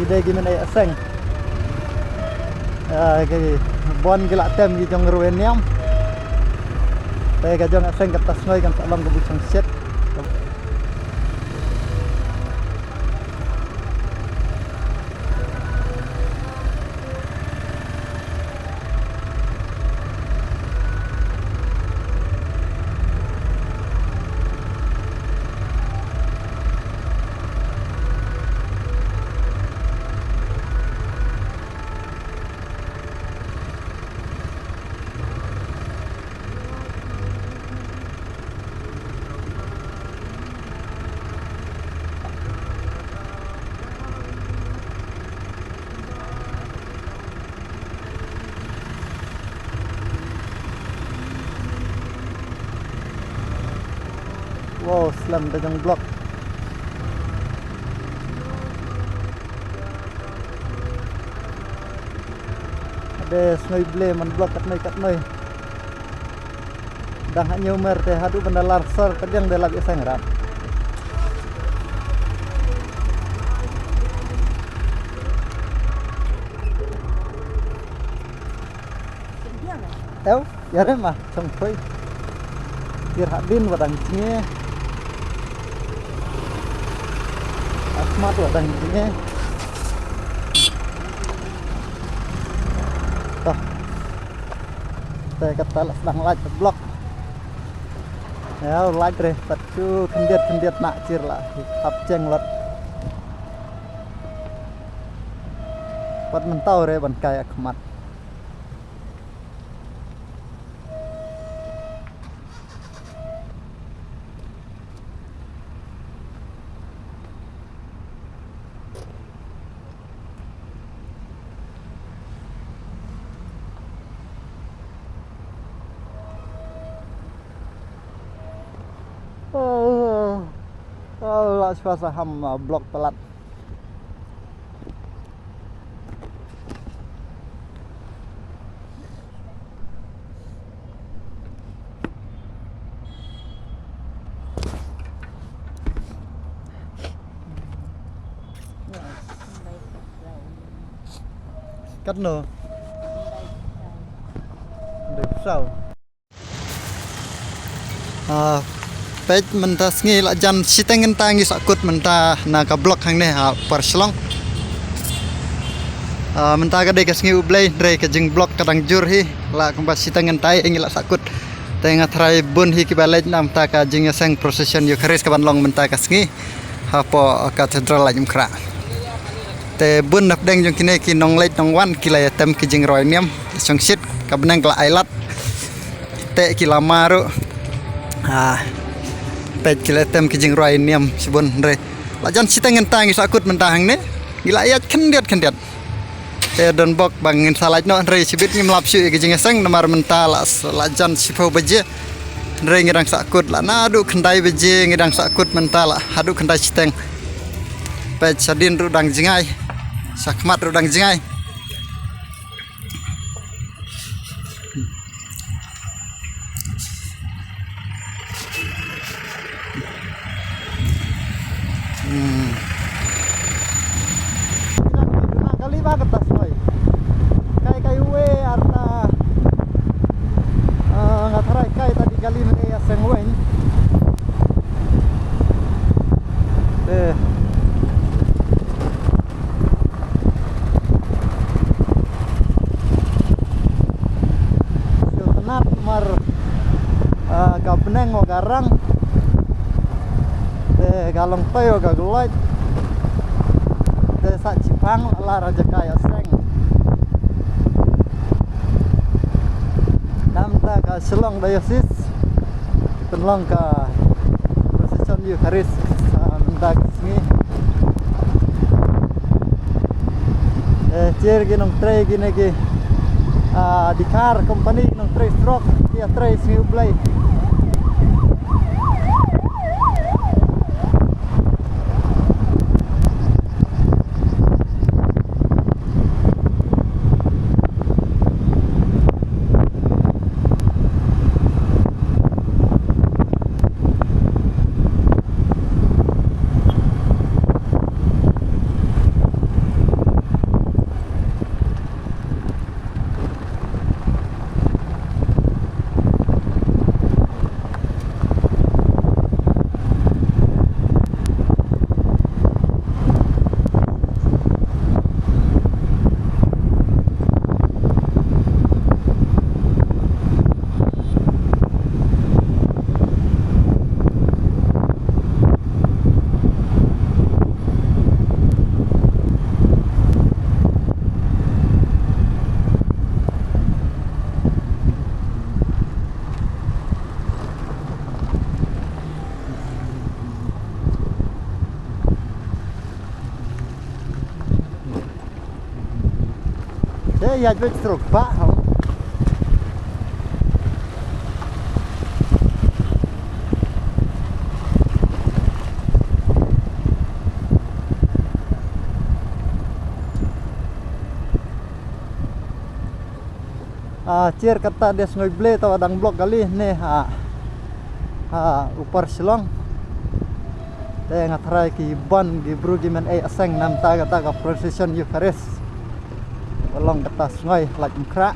ide gimana ya seng cái bon cái lạ tem gì trong ruin nhom đây cái trong seng cái tas ngoi kan salam ke bucang set wow slam dagang blok ada snoi ble man blok kat noi dah hanya umur teh hadu benda larsor kadang dah lagi sangat tahu ya mah trong thôi biar hadin wadang cie asmat wadang cie toh saya kata sedang like blok ya like deh patu kendiat nak cir lah hap ceng lot pat mentau re ban kaya kemat suasa ham blok pelat cắt nở để sao page mentah sengi la jan sitengen tangi sakut mentah na ka blok hang ne per slong mentah ka de ka sengi ublei dre ka jeng blok kadang jur hi la kemba sitengen tai ing la sakut tengah trai bun hi ki balej nam ta ka jeng seng procession yu kharis ka ban long mentah ka sengi hapo katedral la jumkra te bun nap deng jong kine ki nong lej nong wan ki la tem ki jeng roi niam song sit ka benang la ailat te ki lamaru pet kila tem kijing roi niam sibun re lajan sitengen tangi sakut mentahang ne gila ayat kendiat te don bok bangin salaj no re sibit ngim lapsu kijing seng namar mentala lajan sifau beje re ngirang sakut la nadu kendai beje ngirang sakut mentala hadu kendai siteng pet sadin rudang jingai sakmat rudang jingai kali banget tas boy kai we arna nggak terai kai tadi kali ini ya sengwen tenat mar gabeneng o garang galong toyo gaguloit desa Cipang la raja kaya seng namta ka selong dayosis penlong ka procession yu haris mendag sini cer ginong tray gine gi di car company ginong tray stroke ya tray sini ublay Ya wis truk pak. Cier kata dia ngoi ble tau adang blok kali nih upar silong teh ngatrai ki ban gi bru gi men aseng nam taga precision Eucharis belong kata ngoi lak mkra